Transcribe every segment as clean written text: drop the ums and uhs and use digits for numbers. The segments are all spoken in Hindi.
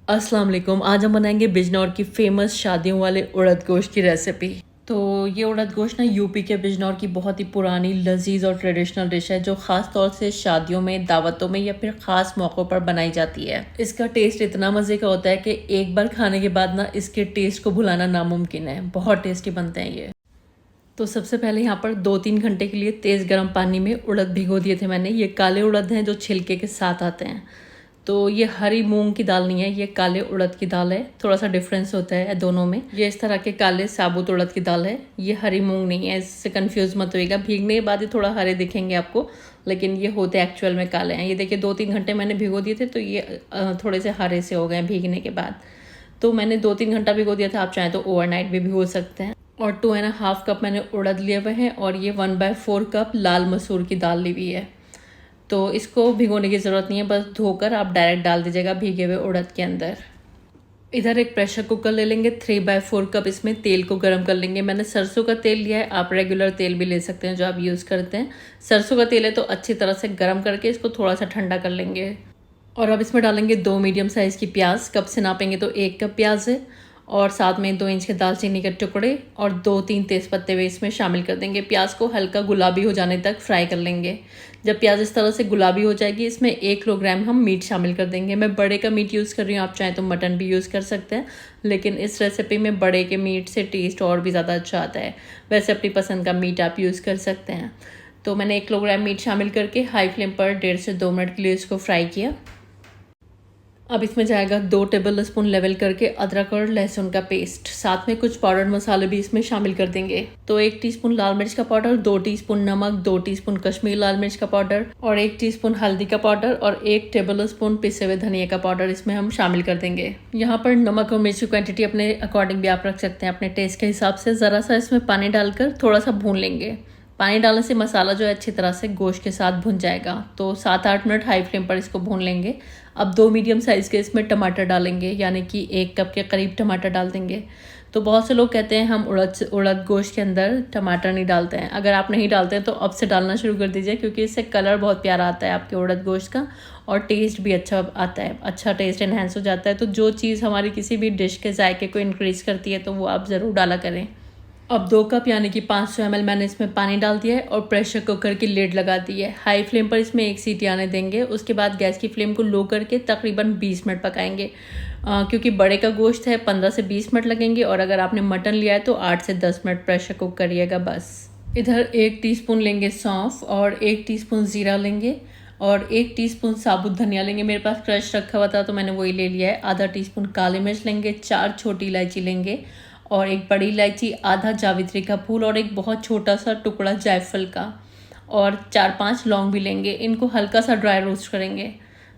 अस्सलाम वालेकुम। आज हम बनाएंगे बिजनौर की फ़ेमस शादियों वाले उड़द गोश्त की रेसिपी। तो ये उड़द गोश्त ना यूपी के बिजनौर की बहुत ही पुरानी लजीज और ट्रेडिशनल डिश है जो ख़ास तौर से शादियों में, दावतों में या फिर ख़ास मौक़ों पर बनाई जाती है। इसका टेस्ट इतना मज़े का होता है कि एक बार खाने के बाद ना इसके टेस्ट को भुलाना नामुमकिन है। बहुत टेस्टी बनते हैं ये। तो सबसे पहले यहाँ पर 2-3 घंटे के लिए तेज़ गर्म पानी में उड़द भिगो दिए थे मैंने। ये काले उड़द हैं जो छिलके के साथ आते हैं। तो ये हरी मूंग की दाल नहीं है, ये काले उड़द की दाल है। थोड़ा सा डिफरेंस होता है दोनों में। ये इस तरह के काले साबुत उड़द की दाल है, ये हरी मूंग नहीं है। इससे कंफ्यूज मत होइएगा, भीगने के बाद ही थोड़ा हरे दिखेंगे आपको, लेकिन ये होते एक्चुअल में काले हैं। ये देखिए 2-3 घंटे मैंने भिगो दिए थे तो ये थोड़े से हरे से हो गए भीगने के बाद। तो मैंने 2-3 घंटा भिगो दिया था, आप चाहें तो ओवरनाइट भी भिगो सकते हैं। और 2.5 कप मैंने उड़द लिए हुए हैं और ये 1/4 कप लाल मसूर की दाल ली हुई है। तो इसको भिगोने की ज़रूरत नहीं है, बस धोकर आप डायरेक्ट डाल दीजिएगा भीगे हुए उड़द के अंदर। इधर एक प्रेशर कुकर ले लेंगे, 3/4 कप इसमें तेल को गर्म कर लेंगे। मैंने सरसों का तेल लिया है, आप रेगुलर तेल भी ले सकते हैं जो आप यूज़ करते हैं। सरसों का तेल है तो अच्छी तरह से गर्म करके इसको थोड़ा सा ठंडा कर लेंगे। और अब इसमें डालेंगे 2 मीडियम साइज़ की प्याज। कप से नापेंगे तो 1 कप प्याज है। और साथ में 2 इंच के दालचीनी के टुकड़े और 2-3 तेज़पत्ते भी इसमें शामिल कर देंगे। प्याज को हल्का गुलाबी हो जाने तक फ्राई कर लेंगे। जब प्याज इस तरह से गुलाबी हो जाएगी, इसमें 1 किलोग्राम हम मीट शामिल कर देंगे। मैं बड़े का मीट यूज़ कर रही हूँ, आप चाहें तो मटन भी यूज़ कर सकते हैं, लेकिन इस रेसिपी में बड़े के मीट से टेस्ट और भी ज़्यादा अच्छा आता है। वैसे अपनी पसंद का मीट आप यूज़ कर सकते हैं। तो मैंने 1 किलोग्राम मीट शामिल करके हाई फ्लेम पर 1.5 से 2 मिनट के लिए इसको फ्राई किया। अब इसमें जाएगा 2 टेबल स्पून लेवल करके अदरक और लहसुन का पेस्ट। साथ में कुछ पाउडर मसाले भी इसमें शामिल कर देंगे। तो 1 टीस्पून लाल मिर्च का पाउडर, 2 टीस्पून नमक, 2 टीस्पून कश्मीरी लाल मिर्च का पाउडर और 1 टीस्पून हल्दी का पाउडर और 1 टेबल स्पून पिसे हुए धनिया का पाउडर इसमें हम शामिल कर देंगे। यहाँ पर नमक और मिर्च की क्वांटिटी अपने अकॉर्डिंग भी आप रख सकते हैं, अपने टेस्ट के हिसाब से। ज़रा सा इसमें पानी डालकर थोड़ा सा भून लेंगे। पानी डालने से मसाला जो है अच्छी तरह से गोश्त के साथ भुन जाएगा। तो 7-8 मिनट हाई फ्लेम पर इसको भून लेंगे। अब 2 मीडियम साइज़ के इसमें टमाटर डालेंगे, यानी कि 1 कप के करीब टमाटर डाल देंगे। तो बहुत से लोग कहते हैं हम उड़द गोश्त के अंदर टमाटर नहीं डालते हैं। अगर आप नहीं डालते हैं तो अब से डालना शुरू कर दीजिए, क्योंकि इससे कलर बहुत प्यारा आता है आपके उड़द गोश्त का और टेस्ट भी अच्छा आता है, अच्छा टेस्ट इन्हेंस हो जाता है। तो जो चीज़ हमारी किसी भी डिश के जायके को इंक्रीज़ करती है तो वो आप ज़रूर डाला करें। अब 2 कप यानी कि 500 ml मैंने इसमें पानी डाल दिया है और प्रेशर कुकर की लिड लगा दी है। हाई फ्लेम पर इसमें 1 सीटी आने देंगे। उसके बाद गैस की फ्लेम को लो करके तकरीबन 20 मिनट पकाएंगे। क्योंकि बड़े का गोश्त है 15 से 20 मिनट लगेंगे और अगर आपने मटन लिया है तो 8 से 10 मिनट प्रेशर कुक करिएगा बस। इधर 1 टीस्पून लेंगे सौंफ और 1 टीस्पून ज़ीरा लेंगे और 1 टीस्पून साबुत धनिया लेंगे। मेरे पास क्रश रखा हुआ था तो मैंने वही ले लिया है। आधा टीस्पून काली मिर्च लेंगे, 4 छोटी इलायची लेंगे और 1 बड़ी इलायची, आधा जावित्री का फूल और एक बहुत छोटा सा टुकड़ा जायफल का और 4-5 लौंग भी लेंगे। इनको हल्का सा ड्राई रोस्ट करेंगे,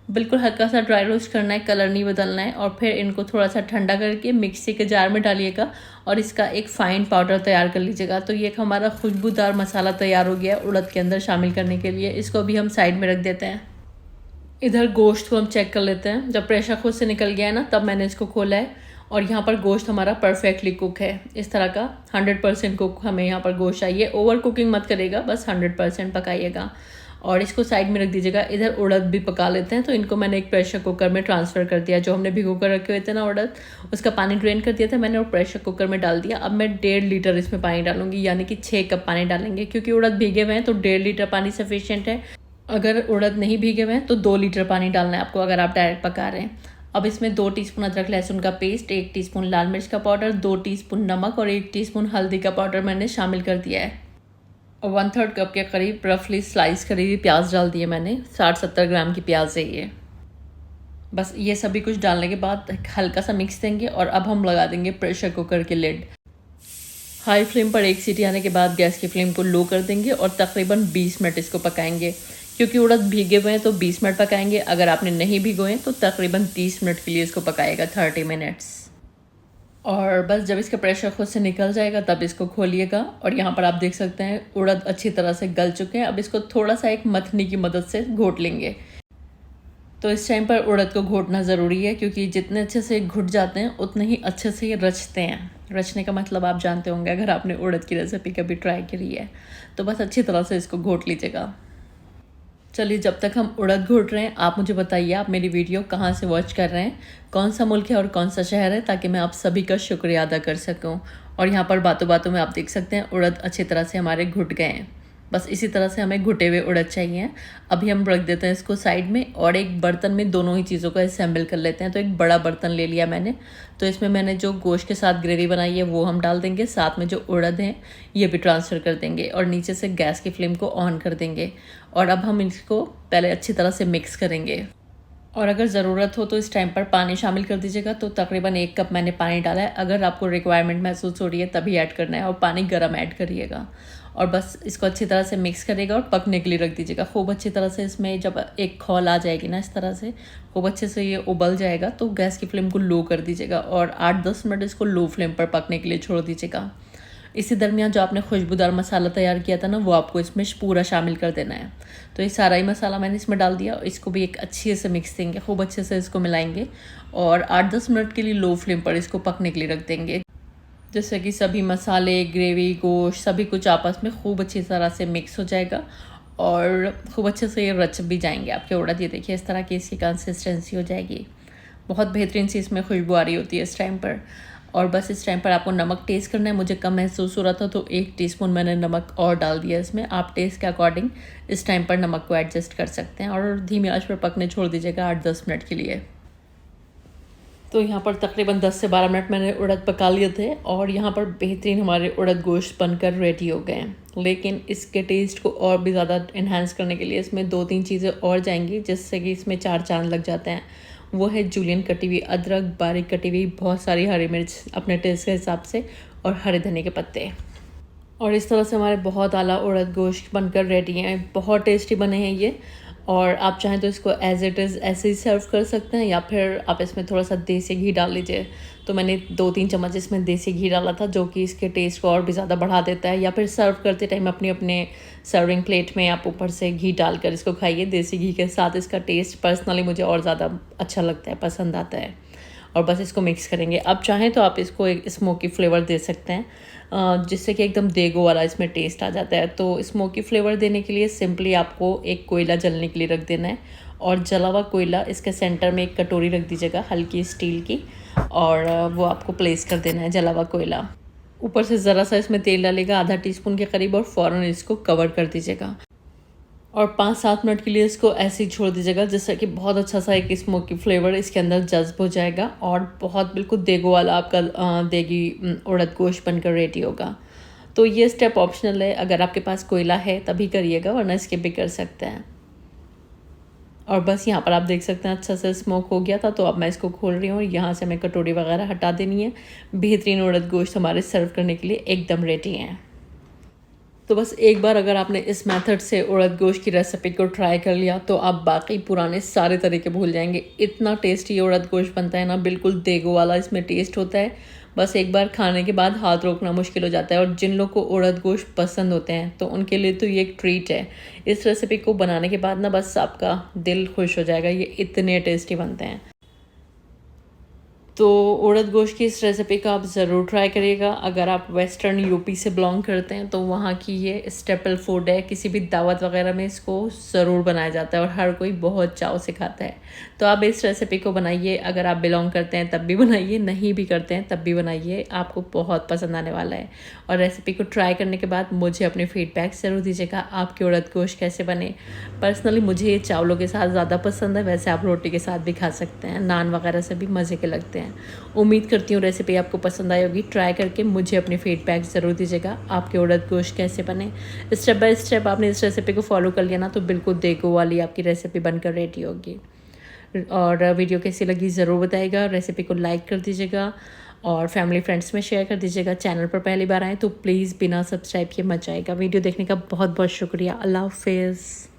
बिल्कुल हल्का सा ड्राई रोस्ट करना है, कलर नहीं बदलना है। और फिर इनको थोड़ा सा ठंडा करके मिक्सी के जार में डालिएगा और इसका एक फ़ाइन पाउडर तैयार कर लीजिएगा। तो ये हमारा खुशबूदार मसाला तैयार हो गया है उड़द के अंदर शामिल करने के लिए। इसको भी हम साइड में रख देते हैं। इधर गोश्त को हम चेक कर लेते हैं। जब प्रेशर खुद से निकल गया है ना, तब मैंने इसको खोला है और यहाँ पर गोश्त हमारा परफेक्टली कुक है। इस तरह का 100% कुक हमें यहाँ पर गोश्त चाहिए। ओवर कुकिंग मत करेगा, बस 100% पकाइएगा और इसको साइड में रख दीजिएगा। इधर उड़द भी पका लेते हैं। तो इनको मैंने एक प्रेशर कुकर में ट्रांसफ़र कर दिया। जो हमने भिगो कर रखे हुए थे ना उड़द, उसका पानी ड्रेन कर दिया था मैंने और प्रेशर कुकर में डाल दिया। अब मैं 1.5 लीटर इसमें पानी डालूंगी, यानी कि 6 कप पानी डालेंगे। क्योंकि उड़द भीगे हुए हैं तो 1.5 लीटर पानी सफिशिएंट है। अगर उड़द नहीं भीगे हुए हैं तो 2 लीटर पानी डालना है आपको, अगर आप डायरेक्ट पका रहे हैं। अब इसमें 2 टीस्पून अदरक लहसुन का पेस्ट, 1 टीस्पून लाल मिर्च का पाउडर, 2 टीस्पून नमक और 1 टीस्पून हल्दी का पाउडर मैंने शामिल कर दिया है। और 1/3 कप के करीब रफली स्लाइस करी हुई प्याज डाल दिए मैंने। 60-70 ग्राम की प्याज है ये। बस ये सभी कुछ डालने के बाद हल्का सा मिक्स देंगे और अब हम लगा देंगे प्रेशर कुकर की लिड। हाई फ्लेम पर 1 सीटी आने के बाद गैस की फ्लेम को लो कर देंगे और तकरीबन 20 मिनट इसको पकाएंगे। क्योंकि उड़द भीगे हुए हैं तो 20 मिनट पकाएंगे। अगर आपने नहीं भिगोए तो तकरीबन 30 मिनट के लिए इसको पकाएगा, 30 मिनट्स। और बस जब इसका प्रेशर खुद से निकल जाएगा तब इसको खोलिएगा और यहाँ पर आप देख सकते हैं उड़द अच्छी तरह से गल चुके हैं। अब इसको थोड़ा सा एक मथनी की मदद से घोट लेंगे। तो इस टाइम पर उड़द को घोटना ज़रूरी है, क्योंकि जितने अच्छे से घुट जाते हैं उतने ही अच्छे से ये रचते हैं। रचने का मतलब आप जानते होंगे अगर आपने उड़द की रेसिपी कभी ट्राई करी है। तो बस अच्छी तरह से इसको घोट लीजिएगा। चलिए, जब तक हम उड़द घोट रहे हैं, आप मुझे बताइए आप मेरी वीडियो कहाँ से वॉच कर रहे हैं, कौन सा मुल्क है और कौन सा शहर है, ताकि मैं आप सभी का शुक्रिया अदा कर सकूं। और यहाँ पर बातों बातों में आप देख सकते हैं उड़द अच्छी तरह से हमारे घुट गए हैं। बस इसी तरह से हमें घुटे हुए उड़द चाहिए। अभी हम रख देते हैं इसको साइड में और एक बर्तन में दोनों ही चीज़ों को असेंबल कर लेते हैं। तो एक बड़ा बर्तन ले लिया मैंने, तो इसमें मैंने जो गोश्त के साथ ग्रेवी बनाई है वो हम डाल देंगे, साथ में जो उड़द हैं ये भी ट्रांसफ़र कर देंगे और नीचे से गैस की फ्लेम को ऑन कर देंगे। और अब हम इसको पहले अच्छी तरह से मिक्स करेंगे। और अगर ज़रूरत हो तो इस टाइम पर पानी शामिल कर दीजिएगा। तो तकरीबन 1 कप मैंने पानी डाला है। अगर आपको रिक्वायरमेंट महसूस हो रही है तभी ऐड करना है, और पानी गर्म ऐड करिएगा। और बस इसको अच्छी तरह से मिक्स करिएगा और पकने के लिए रख दीजिएगा खूब अच्छी तरह से। इसमें जब एक खौल आ जाएगी ना इस तरह से, खूब अच्छे से ये उबल जाएगा, तो गैस की फ्लेम को लो कर दीजिएगा और 8-10 मिनट इसको लो फ्लेम पर पकने के लिए छोड़ दीजिएगा। इसी दरमियान जो आपने खुशबूदार मसाला तैयार किया था ना, वो आपको इसमें पूरा शामिल कर देना है। तो ये सारा ही मसाला मैंने इसमें डाल दिया और इसको भी एक अच्छे से मिक्स देंगे, खूब अच्छे से इसको मिलाएंगे और 8-10 मिनट के लिए लो फ्लेम पर इसको पकने के लिए रख देंगे, जिससे कि सभी मसाले, ग्रेवी, गोश्त सभी कुछ आपस में खूब अच्छी तरह से मिक्स हो जाएगा और खूब अच्छे से ये रच भी जाएंगे आपके उड़द। ये देखिए इस तरह की इसकी कंसिस्टेंसी हो जाएगी। बहुत बेहतरीन सी इसमें खुशबू आ रही होती है इस टाइम पर। और बस इस टाइम पर आपको नमक टेस्ट करना है। मुझे कम महसूस हो रहा था तो 1 टीस्पून मैंने नमक और डाल दिया इसमें। आप टेस्ट के अकॉर्डिंग इस टाइम पर नमक को एडजस्ट कर सकते हैं और धीमी आंच पर पकने छोड़ दीजिएगा 8-10 मिनट के लिए। तो यहाँ पर तकरीबन 10 से 12 मिनट मैंने उड़द पका लिए थे और यहाँ पर बेहतरीन हमारे उड़द गोश्त बनकर रेडी हो गए हैं। लेकिन इसके टेस्ट को और भी ज़्यादा इन्हांस करने के लिए इसमें 2-3 चीज़ें और जाएंगी, जिससे कि इसमें 4 चांद लग जाते हैं। वो है जूलियन कटी हुई अदरक, बारीक कटी हुई बहुत सारी हरी मिर्च अपने टेस्ट के हिसाब से, और हरे धनिया के पत्ते। और इस तरह से हमारे बहुत आला उड़द गोश्त बनकर रेडी हैं। बहुत टेस्टी बने हैं ये। और आप चाहें तो इसको एज़ इट इज़ ऐसे ही सर्व कर सकते हैं, या फिर आप इसमें थोड़ा सा देसी घी डाल लीजिए। तो मैंने 2-3 चम्मच इसमें देसी घी डाला था, जो कि इसके टेस्ट को और भी ज़्यादा बढ़ा देता है। या फिर सर्व करते टाइम अपने अपने सर्विंग प्लेट में आप ऊपर से घी डालकर इसको खाइए। देसी घी के साथ इसका टेस्ट पर्सनली मुझे और ज़्यादा अच्छा लगता है, पसंद आता है। और बस इसको मिक्स करेंगे। अब चाहें तो आप इसको एक स्मोकी फ्लेवर दे सकते हैं, जिससे कि एकदम देगो वाला इसमें टेस्ट आ जाता है। तो स्मोकी फ्लेवर देने के लिए सिंपली आपको एक कोयला जलने के लिए रख देना है और जला हुआ कोयला इसके सेंटर में एक कटोरी रख दीजिएगा हल्की स्टील की, और वो आपको प्लेस कर देना है जला हुआ कोयला। ऊपर से ज़रा सा इसमें तेल डालेगा, आधा टीस्पून के करीब, और फ़ौरन इसको कवर कर दीजिएगा और 5-7 मिनट के लिए इसको ऐसे ही छोड़ दीजिएगा, जिससे कि बहुत अच्छा सा एक स्मोकी फ्लेवर इसके अंदर जज्ब हो जाएगा और बहुत बिल्कुल देगो वाला आपका देगी उड़द गोश्त बनकर रेडी होगा। तो ये स्टेप ऑप्शनल है, अगर आपके पास कोयला है तभी करिएगा, वरना स्किप भी कर सकते हैं। और बस यहाँ पर आप देख सकते हैं अच्छा से स्मोक हो गया था। तो अब मैं इसको खोल रही हूँ और यहाँ से हमें कटोरी वगैरह हटा देनी है। बेहतरीन उड़द गोश्त हमारे सर्व करने के लिए एकदम रेडी हैं। तो बस एक बार अगर आपने इस मेथड से उड़द गोश्त की रेसिपी को ट्राई कर लिया तो आप बाकी पुराने सारे तरीके भूल जाएंगे। इतना टेस्टी उड़द गोश्त बनता है ना, बिल्कुल देगो वाला इसमें टेस्ट होता है। बस एक बार खाने के बाद हाथ रोकना मुश्किल हो जाता है। और जिन लोग को उड़द गोश्त पसंद होते हैं तो उनके लिए तो ये एक ट्रीट है। इस रेसिपी को बनाने के बाद ना बस आपका दिल खुश हो जाएगा, ये इतने टेस्टी बनते हैं। तो उड़द गोश्त की इस रेसिपी का आप ज़रूर ट्राई करिएगा। अगर आप वेस्टर्न यूपी से बिलोंग करते हैं तो वहाँ की ये स्टेपल फूड है। किसी भी दावत वगैरह में इसको ज़रूर बनाया जाता है और हर कोई बहुत चाव से खाता है। तो आप इस रेसिपी को बनाइए। अगर आप बिलोंग करते हैं तब भी बनाइए, नहीं भी करते हैं तब भी बनाइए, आपको बहुत पसंद आने वाला है। और रेसिपी को ट्राई करने के बाद मुझे अपने फीडबैक ज़रूर दीजिएगा, आपके उड़द गोश्त कैसे बने। पर्सनली मुझे ये चावलों के साथ ज़्यादा पसंद है, वैसे आप रोटी के साथ भी खा सकते हैं, नान वगैरह से भी मज़े के लगते हैं। उम्मीद करती हूँ रेसिपी आपको पसंद आई होगी। ट्राई करके मुझे अपनी फीडबैक ज़रूर दीजिएगा, आपके उड़द गोश्त कैसे बने। स्टेप बाय स्टेप आपने इस रेसिपी को फॉलो कर लिया ना तो बिल्कुल देगो वाली आपकी रेसिपी बनकर रेडी होगी। और वीडियो कैसी लगी ज़रूर बताइएगा। रेसिपी को लाइक कर दीजिएगा और फैमिली फ्रेंड्स में शेयर कर दीजिएगा। चैनल पर पहली बार आएँ तो प्लीज़ बिना सब्सक्राइब किए मत जाइएगा। वीडियो देखने का बहुत बहुत शुक्रिया। अल्लाह हाफिज़।